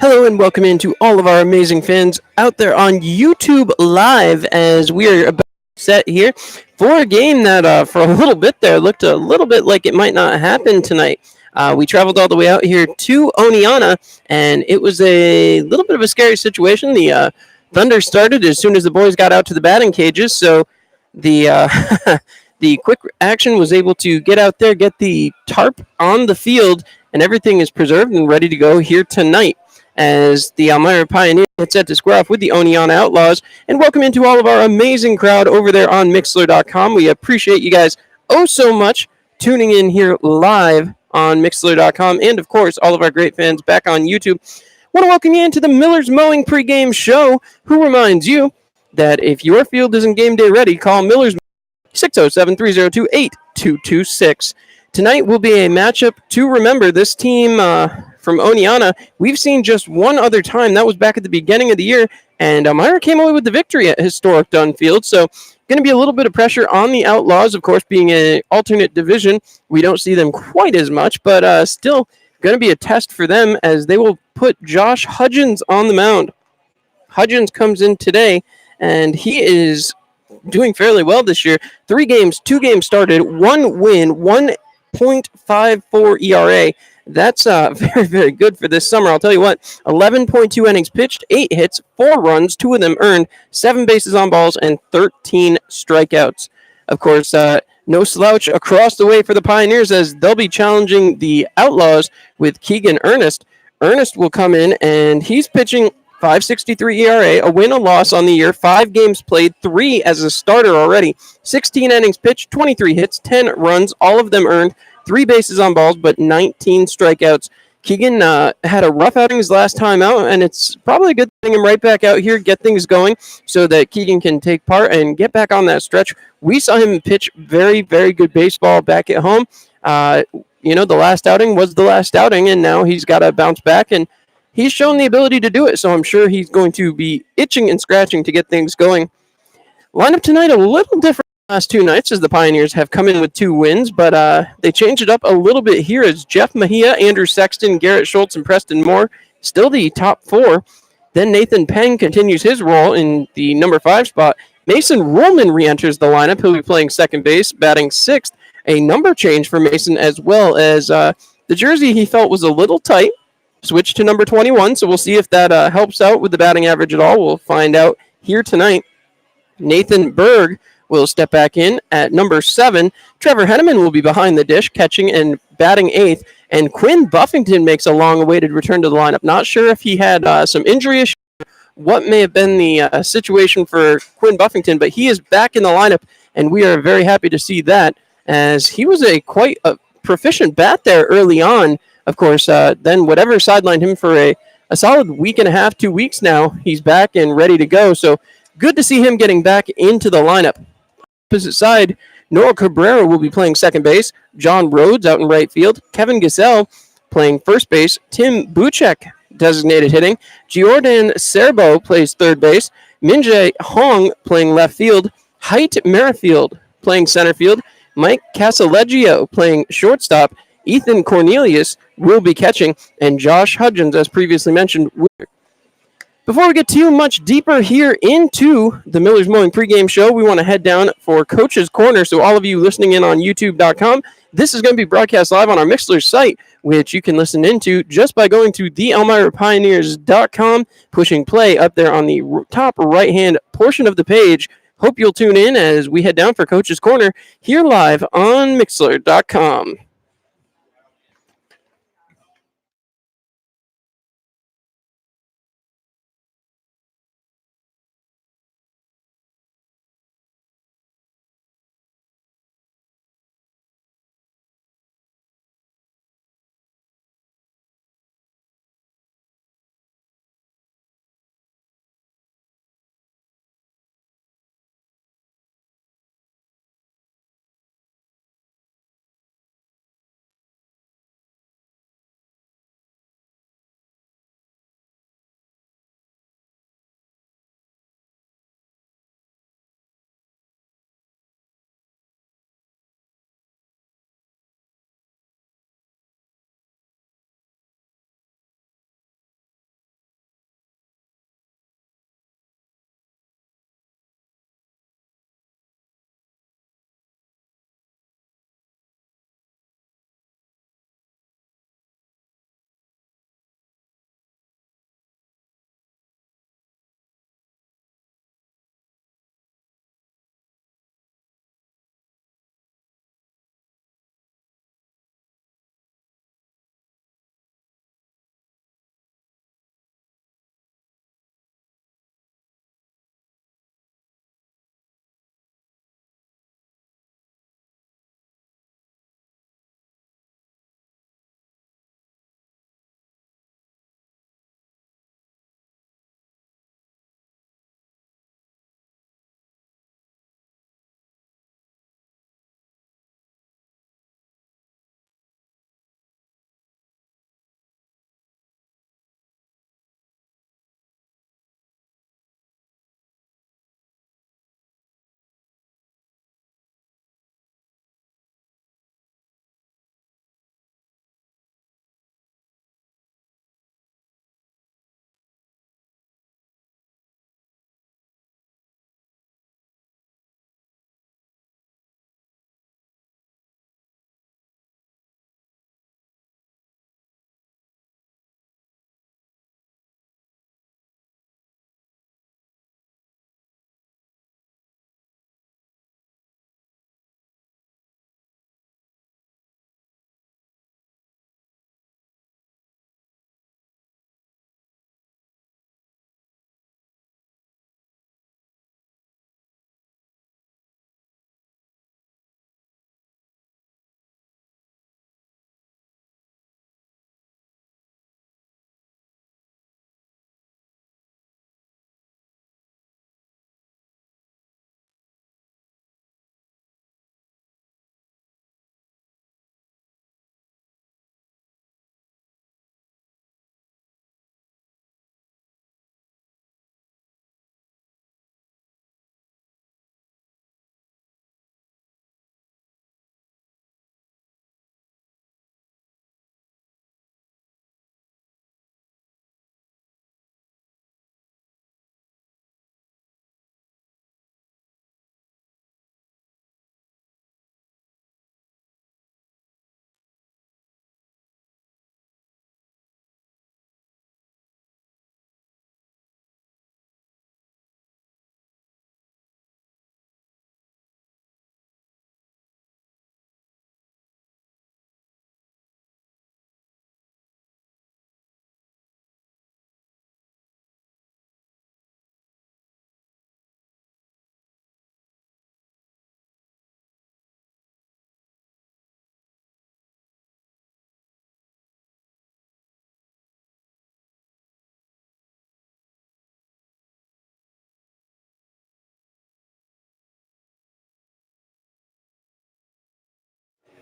Hello and welcome into all of our amazing fans out there on YouTube Live as we are about to set here for a game that for a little bit there looked a little bit like it might not happen tonight. We traveled all the way out here to Oneonta and it was a little bit of a scary situation. The thunder started as soon as the boys got out to the batting cages, so the the quick action was able to get out there, get the tarp on the field, and everything is preserved and ready to go here tonight as the Elmira Pioneers get set to square off with the Oneonta Outlaws. And welcome into all of our amazing crowd over there on Mixlr.com. We appreciate you guys oh so much tuning in here live on Mixlr.com, and of course, all of our great fans back on YouTube. Want to welcome you into the Miller's Mowing pregame show, who reminds you that if your field isn't game day ready, call Miller's 607-302-8226. Tonight will be a matchup to remember. This team from Oneonta, we've seen just one other time. That was back at the beginning of the year, and Elmira came away with the victory at historic Dunn Field. So going to be a little bit of pressure on the Outlaws, of course, being an alternate division. We don't see them quite as much, but still going to be a test for them as they will put Josh Hudgens on the mound. Hudgens comes in today, and he is doing fairly well this year. 3 games, 2 games started, 1 win, 1.54 ERA. That's very, very good for this summer. I'll tell you what, 11.2 innings pitched, 8 hits, 4 runs, 2 of them earned, 7 bases on balls, and 13 strikeouts. Of course, no slouch across the way for the Pioneers as they'll be challenging the Outlaws with Keegan Ernest. Ernest will come in, and he's pitching 5.63 ERA, a win, a loss on the year, 5 games played, 3 as a starter already, 16 innings pitched, 23 hits, 10 runs, all of them earned, 3 bases on balls, but 19 strikeouts. Keegan had a rough outing his last time out, and it's probably a good thing him right back out here, get things going so that Keegan can take part and get back on that stretch. We saw him pitch very, very good baseball back at home. The last outing was the last outing, and now he's got to bounce back, and he's shown the ability to do it, so I'm sure he's going to be itching and scratching to get things going. Lineup tonight a little different than the last 2 nights as the Pioneers have come in with 2 wins, but they changed it up a little bit here as Jeff Mejia, Andrew Sexton, Garrett Schultz, and Preston Moore still the top 4. Then Nathan Peng continues his role in the number 5 spot. Mason Ruhlman re-enters the lineup. He'll be playing second base, batting 6th. A number change for Mason as well as the jersey he felt was a little tight. Switch to number 21, so we'll see if that helps out with the batting average at all. We'll find out here tonight. Nathan Berg will step back in at number 7. Trevor Henneman will be behind the dish, catching and batting 8th. And Quinn Buffington makes a long-awaited return to the lineup. Not sure if he had some injury issues, what may have been the situation for Quinn Buffington, but he is back in the lineup, and we are very happy to see that, as he was quite a proficient bat there early on. Of course, then whatever sidelined him for a solid week and a half, 2 weeks now, he's back and ready to go. So good to see him getting back into the lineup. Opposite side, Noah Cabrera will be playing second base. John Rhodes out in right field. Kevin Gasell playing first base. Tim Buchek designated hitting. Giordan Serbo plays third base. Minjae Hong playing left field. Height Merrifield playing center field. Mike Casaleggio playing shortstop. Ethan Cornelius will be catching, and Josh Hudgens, as previously mentioned. Before we get too much deeper here into the Miller's Mowing pregame show, we want to head down for Coach's Corner. So all of you listening in on YouTube.com, this is going to be broadcast live on our Mixlr site, which you can listen into just by going to theelmirapioneers.com, pushing play up there on the top right-hand portion of the page. Hope you'll tune in as we head down for Coach's Corner here live on Mixlr.com.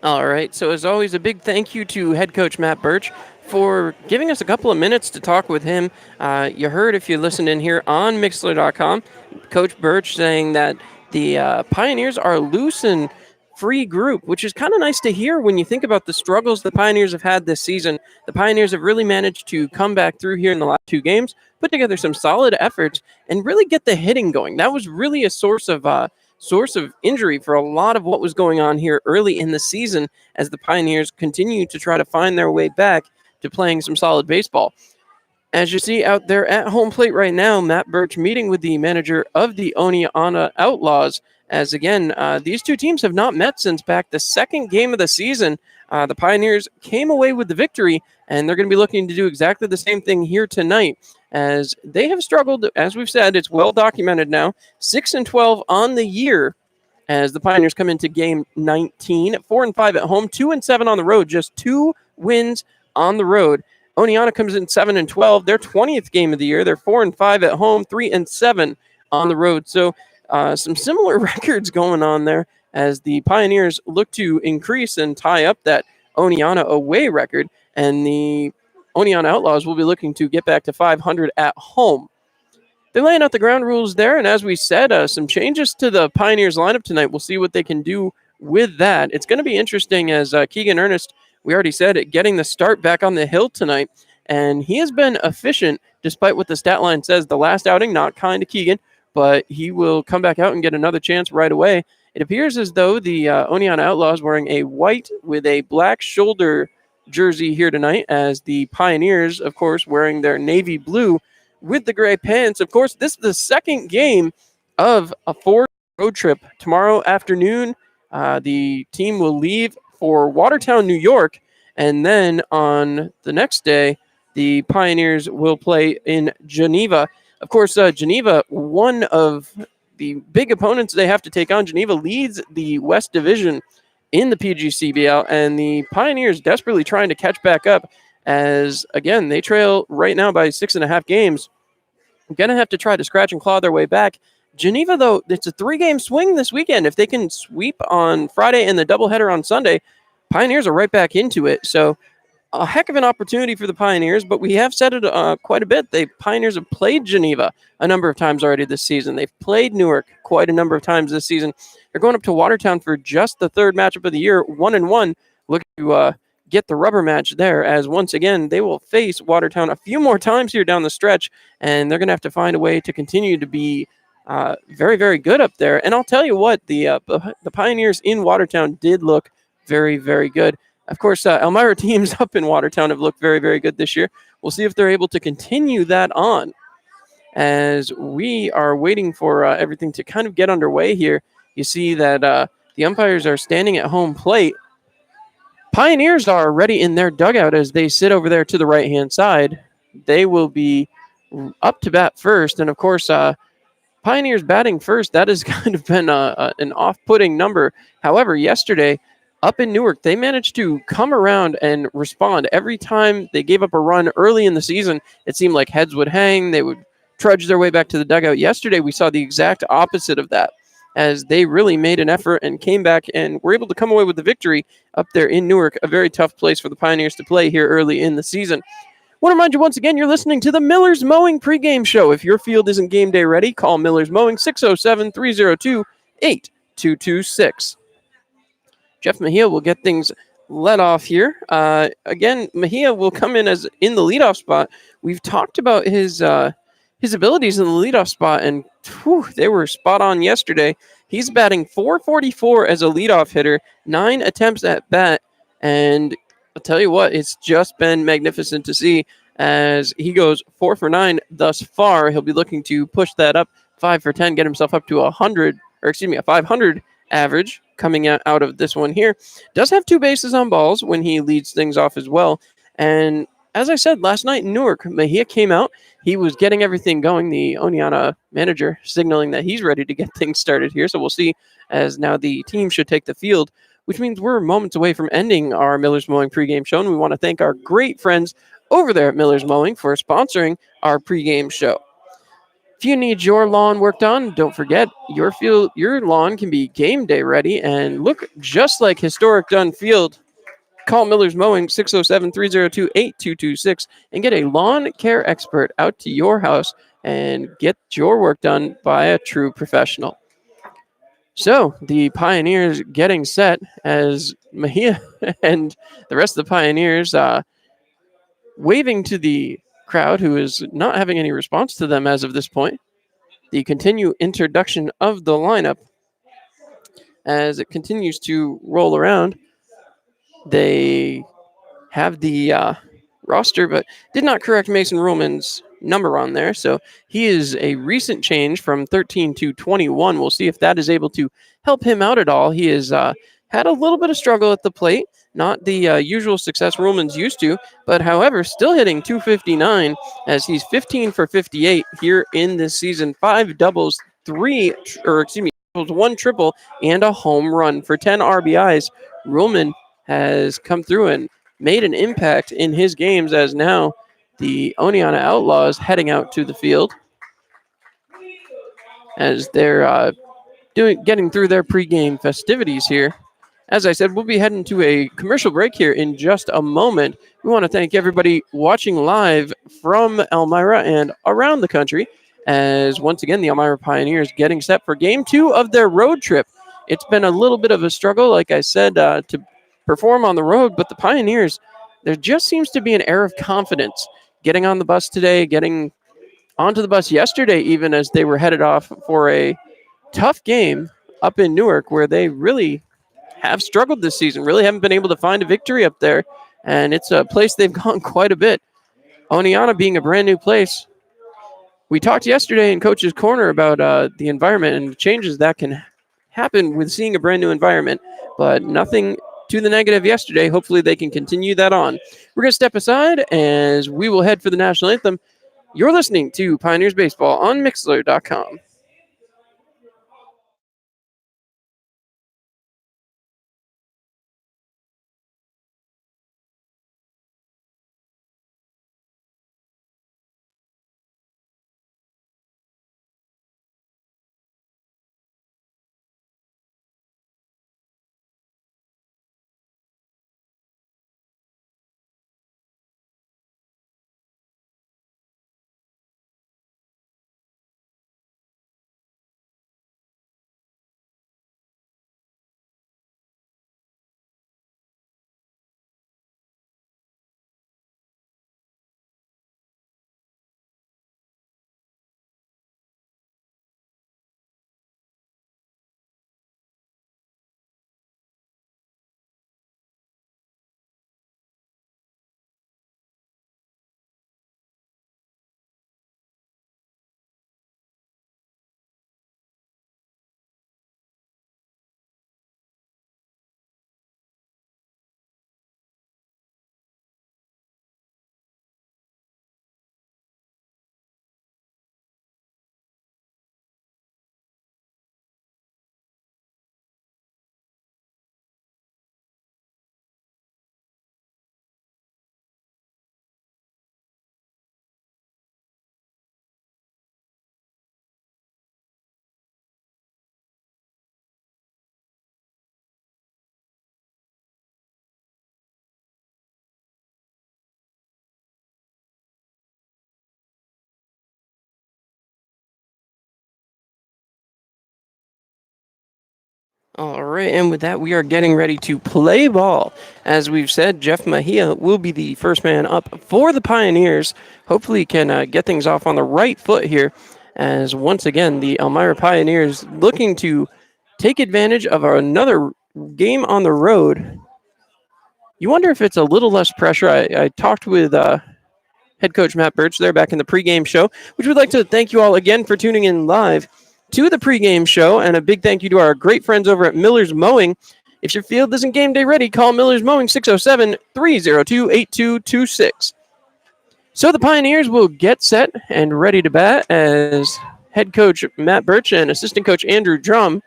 All right. So, as always, a big thank you to head coach Matt Birch for giving us a couple of minutes to talk with him. You heard, if you listened in here on Mixler.com, Coach Birch saying that the Pioneers are loose and free group, which is kind of nice to hear when you think about the struggles the Pioneers have had this season. The Pioneers have really managed to come back through here in the last two games, put together some solid efforts, and really get the hitting going. That was really a source of injury for a lot of what was going on here early in the season as the Pioneers continue to try to find their way back to playing some solid baseball. As you see out there at home plate right now, Matt Birch meeting with the manager of the Pios Outlaws. As again, these two teams have not met since back the second game of the season. The Pioneers came away with the victory, and they're going to be looking to do exactly the same thing here tonight. As they have struggled, as we've said, it's well documented now, 6-12 on the year. As the Pioneers come into game 19, 4-5 at home, 2-7 on the road, just 2 wins on the road. Oneonta comes in 7-12, their 20th game of the year. They're 4-5 at home, 3-7 on the road. So some similar records going on there as the Pioneers look to increase and tie up that Oneonta away record, and the Oneonta Outlaws will be looking to get back to 500 at home. They're laying out the ground rules there, and as we said, some changes to the Pioneers lineup tonight. We'll see what they can do with that. It's going to be interesting as Keegan Ernest, we already said it, getting the start back on the hill tonight, and he has been efficient despite what the stat line says. The last outing, not kind to Keegan, but he will come back out and get another chance right away. It appears as though the Oneonta Outlaws wearing a white with a black shoulder jersey here tonight, as the Pioneers, of course, wearing their navy blue with the gray pants. Of course, this is the second game of a 4 road trip. Tomorrow afternoon, the team will leave for Watertown, New York, and then on the next day, the Pioneers will play in Geneva. Of course, Geneva, one of the big opponents they have to take on. Geneva leads the West Division in the PGCBL, and the Pioneers desperately trying to catch back up as, again, they trail right now by 6.5 games. Going to have to try to scratch and claw their way back. Geneva, though, it's a 3-game swing this weekend. If they can sweep on Friday and the doubleheader on Sunday, Pioneers are right back into it. So a heck of an opportunity for the Pioneers, but we have said it quite a bit. The Pioneers have played Geneva a number of times already this season. They've played Newark quite a number of times this season. They're going up to Watertown for just the third matchup of the year, 1-1. Looking to get the rubber match there, as once again they will face Watertown a few more times here down the stretch, and they're going to have to find a way to continue to be very, very good up there. And I'll tell you what, the Pioneers in Watertown did look very, very good. Of course, Elmira teams up in Watertown have looked very, very good this year. We'll see if they're able to continue that on as we are waiting for everything to kind of get underway here. You see that the umpires are standing at home plate. Pioneers are ready in their dugout as they sit over there to the right-hand side. They will be up to bat first. And, of course, Pioneers batting first, that has kind of been an off-putting number. However, yesterday, up in Newark, they managed to come around and respond. Every time they gave up a run early in the season, it seemed like heads would hang. They would trudge their way back to the dugout. Yesterday, we saw the exact opposite of that, as they really made an effort and came back and were able to come away with the victory up there in Newark, a very tough place for the Pioneers to play here early in the season. I want to remind you once again, you're listening to the Miller's Mowing pregame show. If your field isn't game day ready, call Miller's Mowing 607-302-8226. Jeff Mejia will get things let off here. Again, Mejia will come in as in the leadoff spot. We've talked about his abilities in the leadoff spot, and they were spot on yesterday. He's batting .444 as a leadoff hitter, 9 attempts at bat, and I'll tell you what, it's just been magnificent to see as he goes 4 for 9 thus far. He'll be looking to push that up 5 for 10, get himself up to a 500 average coming out of this one here. Does have 2 bases on balls when he leads things off as well. And as I said last night in Newark, Mejia came out. He was getting everything going. The Oneonta manager signaling that he's ready to get things started here. So we'll see, as now the team should take the field, which means we're moments away from ending our Miller's Mowing pregame show. And we want to thank our great friends over there at Miller's Mowing for sponsoring our pregame show. If you need your lawn worked on, don't forget your lawn can be game day ready and look just like historic Dunn Field. Call Miller's Mowing 607-302-8226 and get a lawn care expert out to your house and get your work done by a true professional. So the Pioneers getting set as Mejia and the rest of the Pioneers waving to the crowd, who is not having any response to them as of this point. The continued introduction of the lineup as it continues to roll around. They have the roster, but did not correct Mason Ruhlman's number on there. So he is a recent change from 13 to 21. We'll see if that is able to help him out at all. He has had a little bit of struggle at the plate, not the usual success Ruhlman's used to, but however, still hitting 259 as he's 15 for 58 here in this season. 5 doubles, 1 triple, and a home run for 10 RBIs. Ruhlman has come through and made an impact in his games, as now the Oneonta Outlaws heading out to the field as they're getting through their pregame festivities here. As I said, we'll be heading to a commercial break here in just a moment. We want to thank everybody watching live from Elmira and around the country, as once again the Elmira Pioneers getting set for Game 2 of their road trip. It's been a little bit of a struggle, like I said, to perform on the road, but the Pioneers, there just seems to be an air of confidence getting on the bus today, getting onto the bus yesterday, even as they were headed off for a tough game up in Newark, where they really have struggled this season, really haven't been able to find a victory up there, and it's a place they've gone quite a bit. Oneonta being a brand new place. We talked yesterday in Coach's Corner about the environment and the changes that can happen with seeing a brand new environment, but nothing to the negative yesterday. Hopefully they can continue that on. We're going to step aside as we will head for the national anthem. You're listening to Pioneers Baseball on Mixlr.com. All right, and with that, we are getting ready to play ball. As we've said, Jeff Mejia will be the first man up for the Pioneers. Hopefully, he can get things off on the right foot here, as once again, the Elmira Pioneers looking to take advantage of another game on the road. You wonder if it's a little less pressure. I talked with head coach Matt Birch there back in the pregame show, which we'd like to thank you all again for tuning in live to the pregame show, and a big thank you to our great friends over at Miller's Mowing. If your field isn't game day ready, call Miller's Mowing 607-302-8226. So the Pioneers will get set and ready to bat as head coach Matt Birch and assistant coach Andrew Drum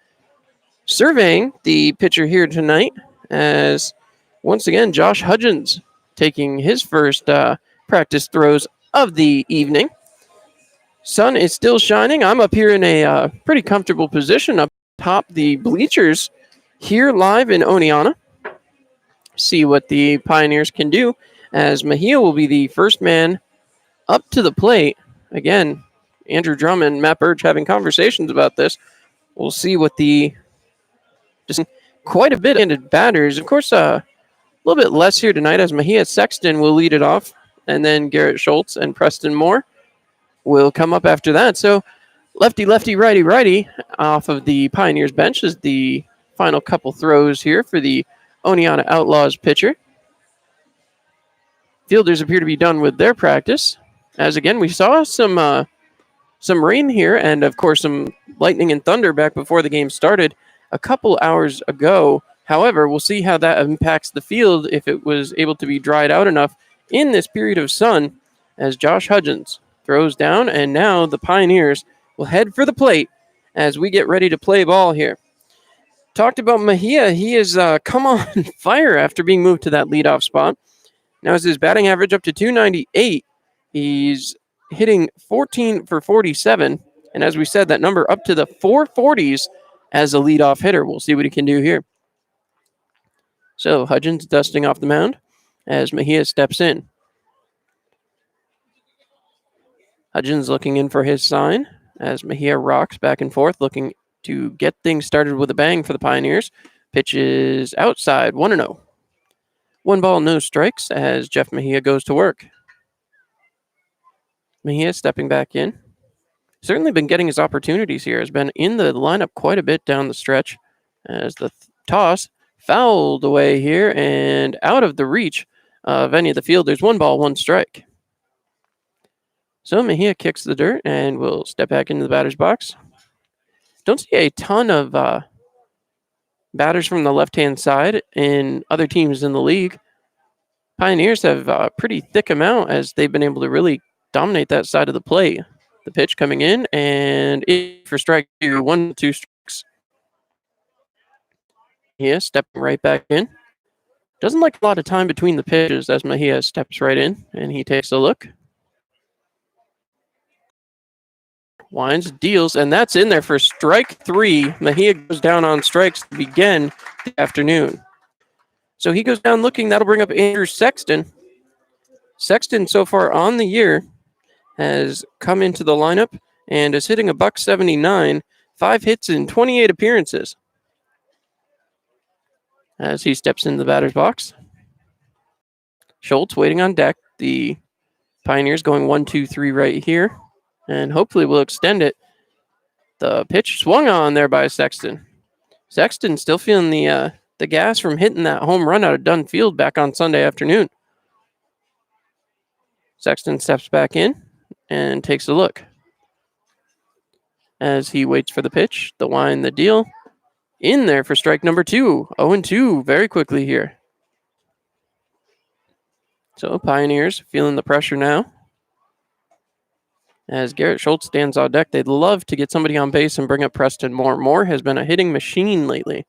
surveying the pitcher here tonight, as once again Josh Hudgens taking his first practice throws of the evening. Sun is still shining. I'm up here in a pretty comfortable position up top the bleachers here live in Oneonta. See what the Pioneers can do, as Mejia will be the first man up to the plate. Again, Andrew Drummond and Matt Birch having conversations about this. We'll see what the just quite a bit of batters. Of course, a little bit less here tonight, as Mejia Sexton will lead it off, and then Garrett Schultz and Preston Moore will come up after that. So lefty, lefty, righty, righty off of the Pioneers bench is the final couple throws here for the Oneonta Outlaws pitcher. Fielders appear to be done with their practice, as again we saw some rain here, and of course some lightning and thunder back before the game started a couple hours ago. However, we'll see how that impacts the field if it was able to be dried out enough in this period of sun, as Josh Hudgens throws down, and now the Pioneers will head for the plate as we get ready to play ball here. Talked about Mejia. He has come on fire after being moved to that leadoff spot. Now is his batting average up to 298. He's hitting 14 for 47. And as we said, that number up to the 440s as a leadoff hitter. We'll see what he can do here. So Hudgens dusting off the mound as Mejia steps in. Hudgens looking in for his sign as Mejia rocks back and forth, looking to get things started with a bang for the Pioneers. Pitch is outside, 1-0. 1 ball, no strikes as Jeff Mejia goes to work. Mejia stepping back in. Certainly been getting his opportunities here. Has been in the lineup quite a bit down the stretch as the toss fouled away here and out of the reach of any of the fielders. 1 ball, 1 strike. So Mejia kicks the dirt and will step back into the batter's box. Don't see a ton of batters from the left-hand side in other teams in the league. Pioneers have a pretty thick amount as they've been able to really dominate that side of the plate. The pitch coming in, and for strike 2, 1-2 strikes. Mejia stepping right back in. Doesn't like a lot of time between the pitches as Mejia steps right in, and he takes a look. Winds, deals, and that's in there for strike 3. Mejia goes down on strikes to begin the afternoon. So he goes down looking. That'll bring up Andrew Sexton. Sexton, so far on the year, has come into the lineup and is hitting a .179, 5 hits in 28 appearances. As he steps into the batter's box. Schultz waiting on deck. The Pioneers going 1-2-3 right here. And hopefully we'll extend it. The pitch swung on there by Sexton. Sexton still feeling the gas from hitting that home run out of Dunn Field back on Sunday afternoon. Sexton steps back in and takes a look. As he waits for the pitch, the wind, the deal. In there for strike number 2. 0-2 very quickly here. So Pioneers feeling the pressure now. As Garrett Schultz stands on deck, they'd love to get somebody on base and bring up Preston Moore. Moore has been a hitting machine lately.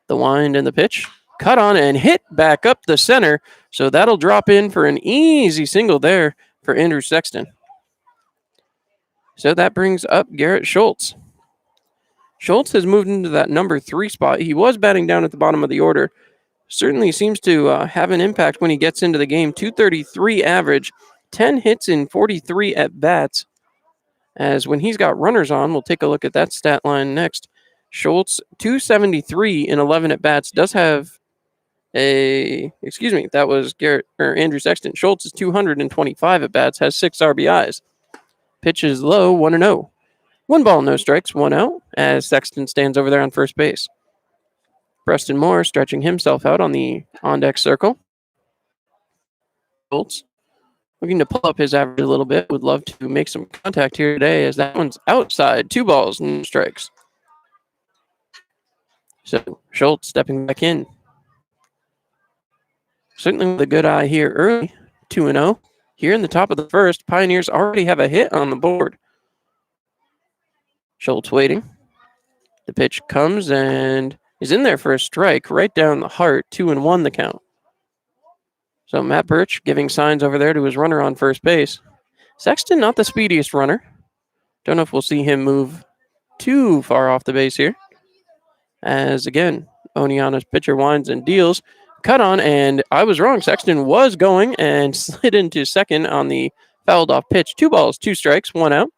The wind and the pitch. Cut on and hit back up the center. So that'll drop in for an easy single there for Andrew Sexton. So that brings up Garrett Schultz. Schultz has moved into that number 3 spot. He was batting down at the bottom of the order. Certainly seems to have an impact when he gets into the game. 233 average. 10 hits in 43 at-bats. As when he's got runners on, we'll take a look at that stat line next. Schultz, 273 in 11 at-bats, does have that was Andrew Sexton. Schultz is 225 at-bats, has 6 RBIs. Pitch is low, 1-0. 1 ball, no strikes, 1 out, as Sexton stands over there on first base. Preston Moore stretching himself out on the on-deck circle. Schultz looking to pull up his average a little bit. Would love to make some contact here today as that one's outside. 2 balls, no strikes. So Schultz stepping back in. Certainly with a good eye here early. 2-0. Here in the top of the first, Pioneers already have a hit on the board. Schultz waiting. The pitch comes and is in there for a strike right down the heart. 2-1 the count. So Matt Birch giving signs over there to his runner on first base. Sexton, not the speediest runner. Don't know if we'll see him move too far off the base here. As again, Oniana's pitcher winds and deals. Cut on, and I was wrong. Sexton was going and slid into second on the fouled off pitch. 2 balls, 2 strikes, 1 out.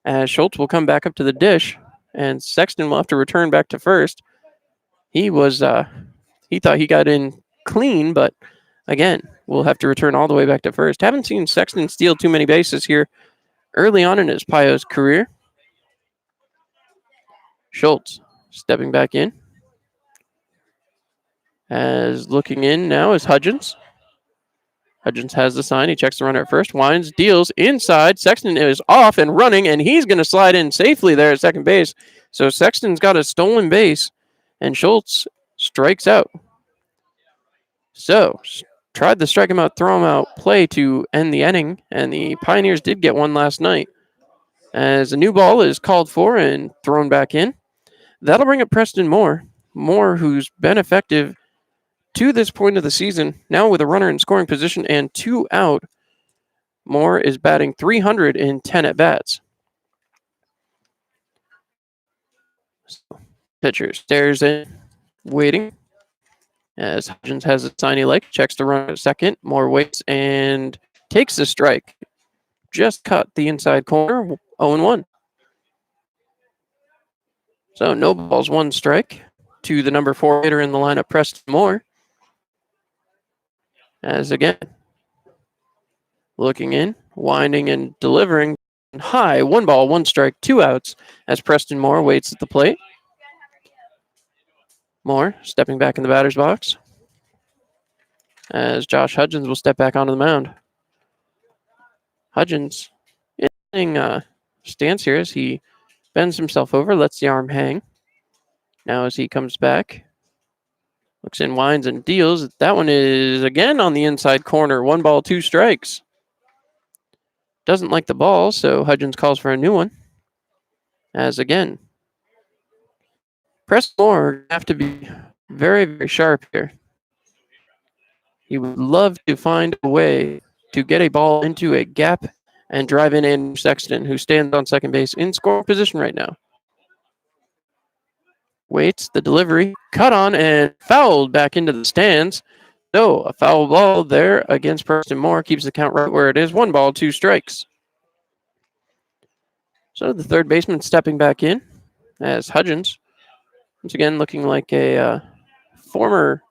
As Schultz will come back up to the dish, and Sexton will have to return back to first. He thought he got in clean, but again, we'll have to return all the way back to first. Haven't seen Sexton steal too many bases here early on in his Pios career. Schultz stepping back in. As looking in now is Hudgens. Hudgens has the sign. He checks the runner at first. Winds, deals inside. Sexton is off and running, and he's going to slide in safely there at second base. So Sexton's got a stolen base, and Schultz strikes out. So tried to strike him out, throw him out play to end the inning, and the Pioneers did get one last night. As a new ball is called for and thrown back in, that'll bring up Preston Moore. Moore, who's been effective to this point of the season, now with a runner in scoring position and 2 out. Moore is batting .300 in 10 at-bats. Pitcher stares in, waiting. As Hudgens has a sign he likes, checks the runner at second. Moore waits and takes the strike. Just cut the inside corner, 0-1. So no balls, 1 strike to the number 4 hitter in the lineup, Preston Moore. As again, looking in, winding and delivering high, 1 ball, 1 strike, 2 outs as Preston Moore waits at the plate. Moore stepping back in the batter's box as Josh Hudgens will step back onto the mound. Hudgens in stance here as he bends himself over, lets the arm hang. Now as he comes back, looks in, winds and deals. That one is again on the inside corner. 1 ball, 2 strikes. Doesn't like the ball, so Hudgens calls for a new one. As again, Preston Moore have to be very, very sharp here. He would love to find a way to get a ball into a gap and drive in Andrew Sexton, who stands on second base in scoring position right now. Waits the delivery, cut on and fouled back into the stands. So a foul ball there against Preston Moore keeps the count right where it is. 1 ball, 2 strikes. So the third baseman stepping back in as Hudgens, once again looking like a former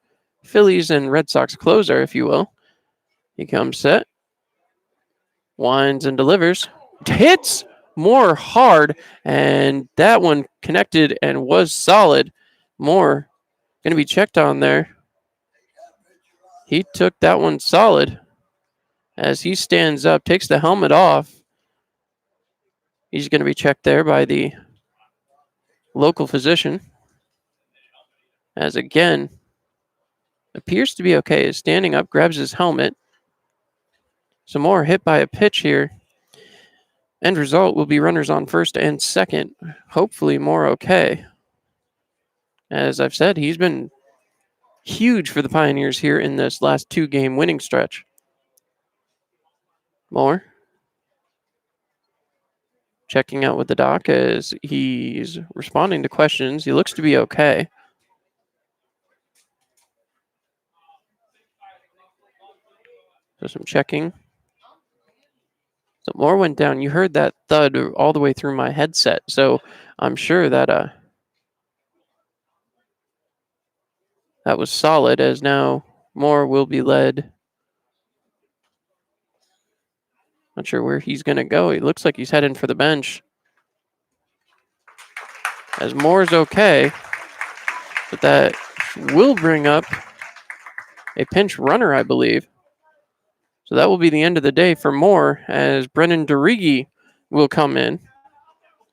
Phillies and Red Sox closer, if you will. He comes set, winds and delivers, hits Moore hard, and that one connected and was solid. Moore going to be checked on there. He took that one solid as he stands up, takes the helmet off. He's going to be checked there by the local physician. As again, appears to be okay. Is standing up, grabs his helmet. Some more hit by a pitch here. End result will be runners on first and second. Hopefully more okay. As I've said, he's been huge for the Pioneers here in this last 2-game winning stretch. Moore checking out with the doc as he's responding to questions. He looks to be okay. So some checking. So Moore went down. You heard that thud all the way through my headset. So I'm sure that that was solid, as now Moore will be led. Not sure where he's going to go. He looks like he's heading for the bench. As Moore's okay. But that will bring up a pinch runner, I believe. So that will be the end of the day for Moore, as Brennan DeRigi will come in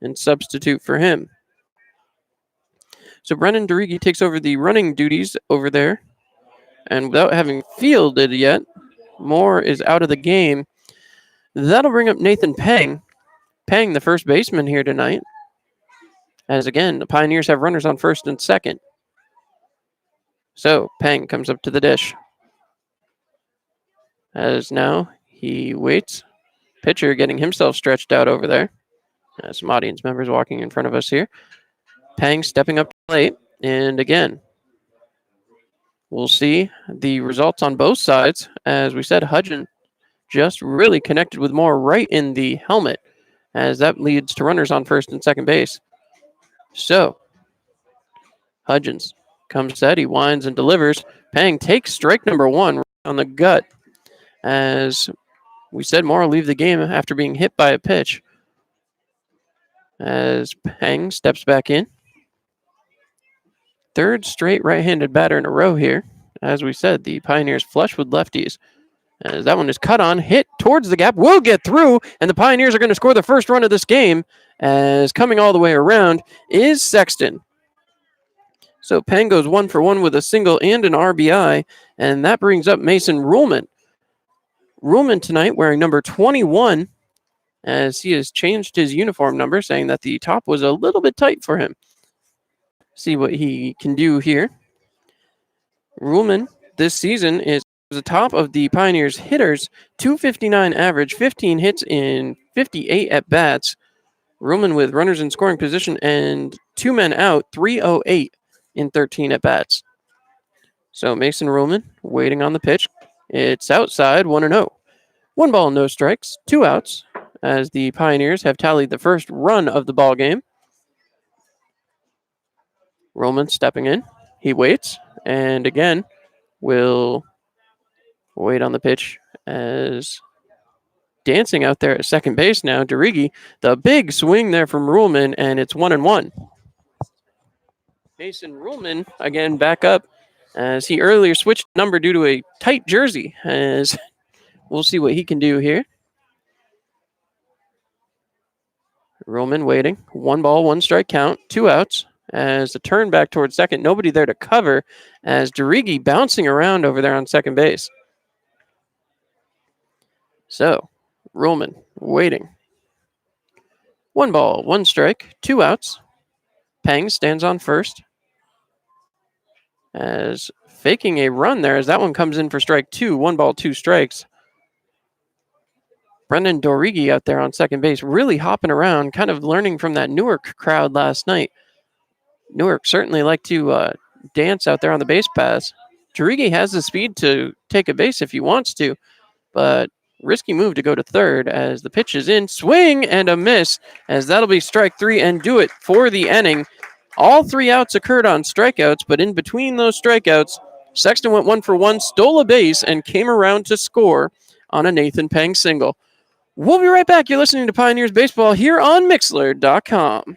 and substitute for him. So Brennan DeRigi takes over the running duties over there. And without having fielded yet, Moore is out of the game. That'll bring up Nathan Peng. Peng, the first baseman here tonight. As again, the Pioneers have runners on first and second. So Peng comes up to the dish. As now he waits, Pitcher getting himself stretched out over there. Some audience members walking in front of us here. Pang stepping up to the plate. And again, we'll see the results on both sides. As we said, Hudgens just really connected with Moore right in the helmet, as that leads to runners on first and second base. So, Hudgens comes set. He winds and delivers. Pang takes strike number one right on the gut. As we said, Moore will leave the game after being hit by a pitch. As Pang steps back in. Third straight right-handed batter in a row here. As we said, the Pioneers flush with lefties. As that one is cut on, hit towards the gap, will get through, and the Pioneers are going to score the first run of this game. As coming all the way around is Sexton. So Pang goes 1 for 1 with a single and an RBI, and that brings up Mason Ruhlman. Ruhlman tonight wearing number 21, as he has changed his uniform number, saying that the top was a little bit tight for him. See what he can do here. Ruhlman this season is the top of the Pioneers hitters, 259 average, 15 hits in 58 at-bats. Ruhlman with runners in scoring position and 2 men out, 308 in 13 at-bats. So Mason Ruhlman waiting on the pitch. It's outside, 1-0. 1 ball, no strikes, 2 outs, as the Pioneers have tallied the first run of the ball game. Ruhlman stepping in. He waits, and again will wait on the pitch as dancing out there at second base now, Derigi. The big swing there from Ruhlman, and it's 1-1. Mason Ruhlman again back up, as he earlier switched number due to a tight jersey, as we'll see what he can do here. Ruhlman waiting. 1 ball, 1 strike count, 2 outs. As the turn back towards second, nobody there to cover, as Derigi bouncing around over there on second base. So, Ruhlman waiting. 1 ball, 1 strike, 2 outs. Pang stands on first, as faking a run there, as that one comes in for strike 2. 1 ball, 2 strikes. Brendan Dorigi out there on second base, really hopping around, kind of learning from that Newark crowd last night. Newark certainly like to dance out there on the base paths. Dorigi has the speed to take a base if he wants to, but risky move to go to third, as the pitch is in. Swing and a miss, as that'll be strike 3 and do it for the inning. All 3 outs occurred on strikeouts, but in between those strikeouts, Sexton went 1 for 1, stole a base, and came around to score on a Nathan Pang single. We'll be right back. You're listening to Pioneers Baseball here on Mixlr.com.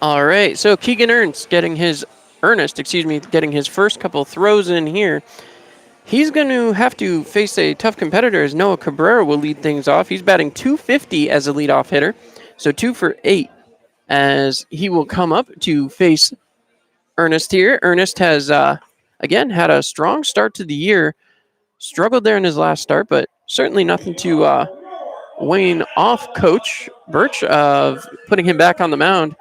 All right, so Keegan Ernst getting his first couple throws in here. He's going to have to face a tough competitor, as Noah Cabrera will lead things off. He's batting .250 as a leadoff hitter, so 2 for 8, as he will come up to face Ernest here. Ernest has, again, had a strong start to the year. Struggled there in his last start, but certainly nothing to wane off Coach Birch of putting him back on the mound,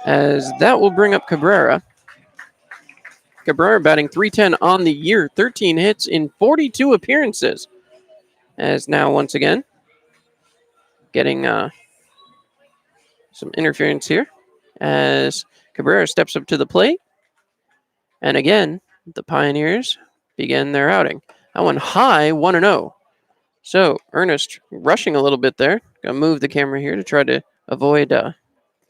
as that will bring up Cabrera. Cabrera batting .310 on the year, 13 hits in 42 appearances. As now, once again, getting some interference here, as Cabrera steps up to the plate. And again, The Pioneers begin their outing. That one high, 1-0. So Ernest rushing a little bit there. Gonna move the camera here to try to avoid the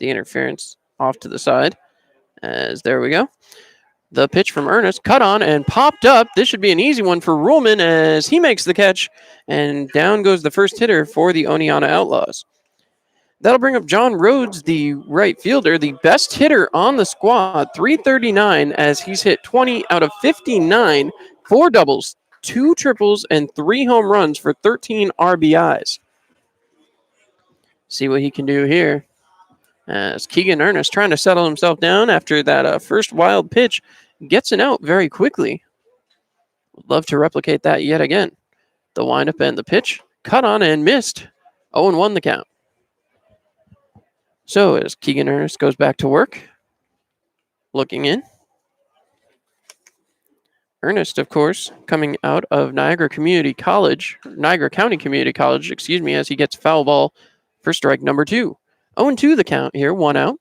interference off to the side. As there we go. The pitch from Ernest cut on and popped up. This should be an easy one for Ruhlman as he makes the catch. And down goes the first hitter for the Oneonta Outlaws. That'll bring up John Rhodes, the right fielder, the best hitter on the squad, 339, as he's hit 20 out of 59, 4 doubles, 2 triples, and 3 home runs for 13 RBIs. See what he can do here. As Keegan Ernest trying to settle himself down after that first wild pitch, gets an out very quickly. Would love to replicate that yet again. The windup and the pitch, cut on and missed. 0-1 the count. So as Keegan Ernest goes back to work, looking in. Ernest, of course, coming out of Niagara County Community College, as he gets foul ball for strike number 2. 0-2 the count here, 1 out.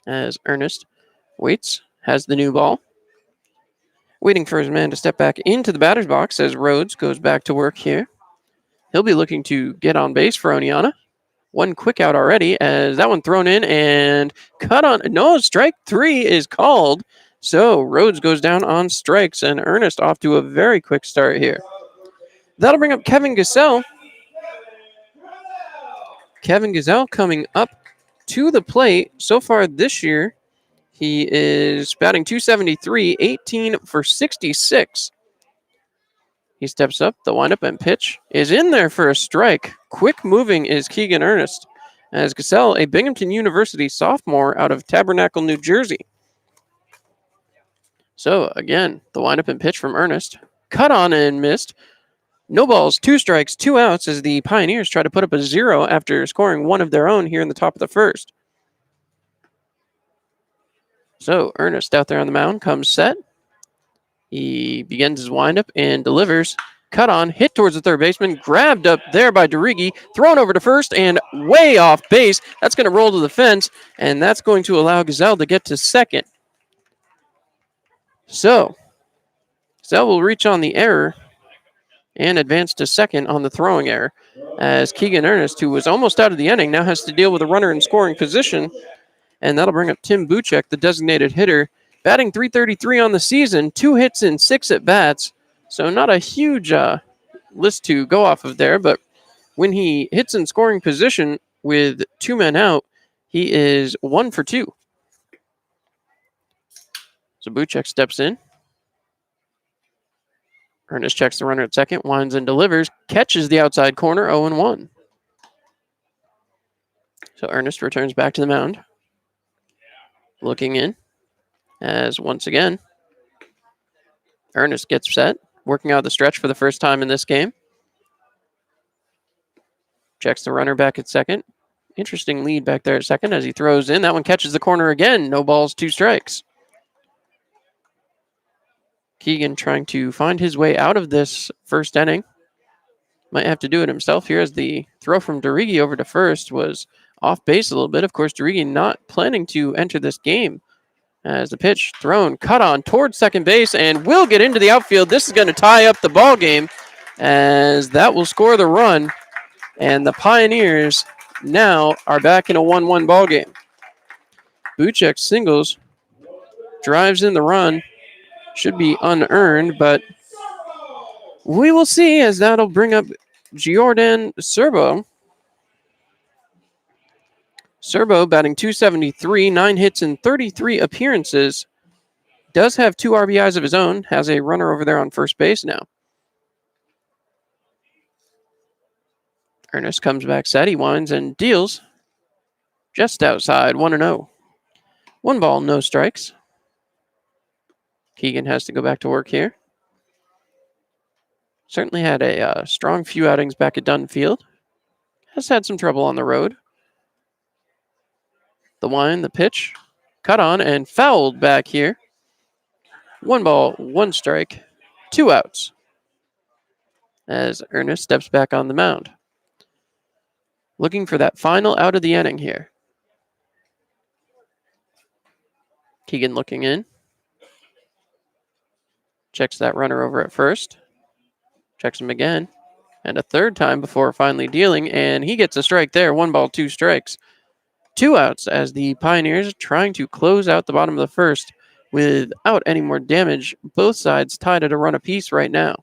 As Ernest waits, has the new ball. Waiting for his man to step back into the batter's box as Rhodes goes back to work here. He'll be looking to get on base for Oneonta. 1 quick out already as that one thrown in and cut on. No, strike 3 is called. So Rhodes goes down on strikes and Ernest off to a very quick start here. That'll bring up Kevin Gasell. Kevin Gasell coming up to the plate so far this year. He is batting .273, 18 for 66. He steps up, the windup and pitch is in there for a strike. Quick moving is Keegan Ernest. As Gasell, a Binghamton University sophomore out of Tabernacle, New Jersey. So again, the windup and pitch from Ernest. Cut on and missed. No balls, 2 strikes, 2 outs as the Pioneers try to put up a 0 after scoring one of their own here in the top of the first. So Ernest out there on the mound comes set. He begins his windup and delivers. Cut on, hit towards the third baseman, grabbed up there by DeRiggi, thrown over to first and way off base. That's going to roll to the fence, and that's going to allow Gasell to get to second. So Gasell will reach on the error and advance to second on the throwing error, as Keegan Ernest, who was almost out of the inning, now has to deal with a runner in scoring position, and that'll bring up Tim Buchek, the designated hitter, batting .333 on the season, 2 hits in 6 at-bats, so not a huge list to go off of there, but when he hits in scoring position with 2 men out, he is 1 for 2. So Buchek steps in. Ernest checks the runner at second, winds and delivers, catches the outside corner, 0-1. So Ernest returns back to the mound. Looking in, as once again, Ernest gets set, working out the stretch for the first time in this game. Checks the runner back at second. Interesting lead back there at second as he throws in. That one catches the corner again. No balls, 2 strikes. Keegan trying to find his way out of this first inning. Might have to do it himself here as the throw from DeRiggi over to first was off base a little bit. Of course, DeRiggi not planning to enter this game as the pitch thrown, cut on towards second base and will get into the outfield. This is going to tie up the ball game as that will score the run. And the Pioneers now are back in a 1-1 ball game. Buchek singles, drives in the run. Should be unearned, but we will see as that'll bring up Jordan Serbo. Serbo batting .273, 9 hits in 33 appearances. Does have 2 RBIs of his own. Has a runner over there on first base now. Ernest comes back set. He winds and deals just outside, 1-0. 1 ball, no strikes. Keegan has to go back to work here. Certainly had a strong few outings back at Dunfield. Has had some trouble on the road. The wind, the pitch, cut on and fouled back here. 1 ball, 1 strike, 2 outs. As Ernest steps back on the mound. Looking for that final out of the inning here. Keegan looking in. Checks that runner over at first. Checks him again. And a third time before finally dealing. And he gets a strike there. 1 ball, 2 strikes. 2 outs as the Pioneers trying to close out the bottom of the first without any more damage. Both sides tied at a run apiece right now.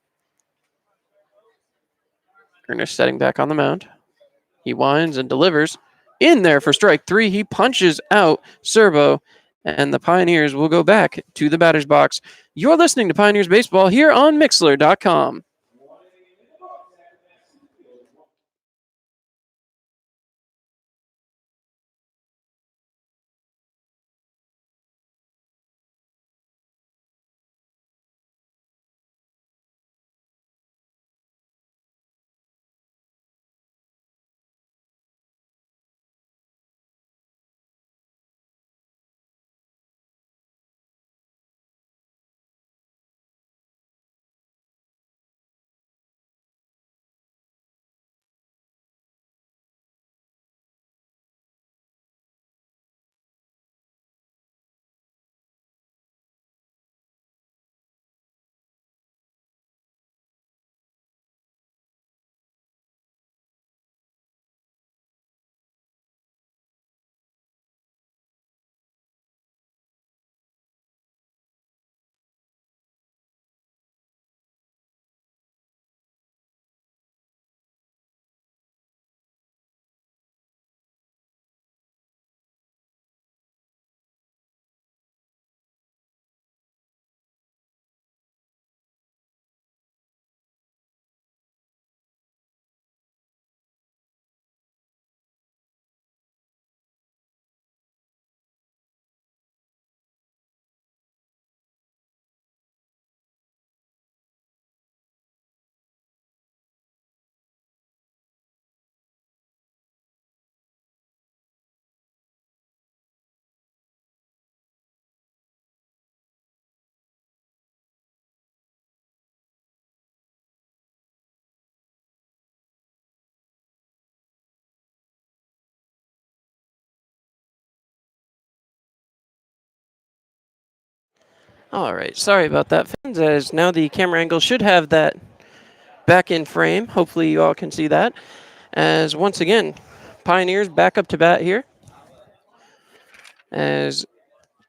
Turner setting back on the mound. He winds and delivers. In there for strike 3. He punches out Serbo, and the Pioneers will go back to the batter's box. You're listening to Pioneers Baseball here on Mixlr.com. All right, sorry about that, fans. As now the camera angle should have that back in frame. Hopefully you all can see that. As once again, Pioneers back up to bat here. As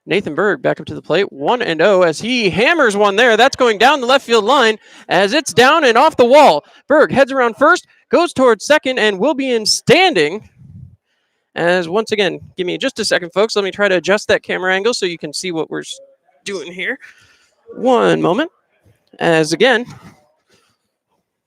Nathan Berg back up to the plate, 1-0 as he hammers one there. That's going down the left field line as it's down and off the wall. Berg heads around first, goes towards second, and will be in standing. As once again, give me just a second, folks. Let me try to adjust that camera angle so you can see what we're doing here. One moment. As again,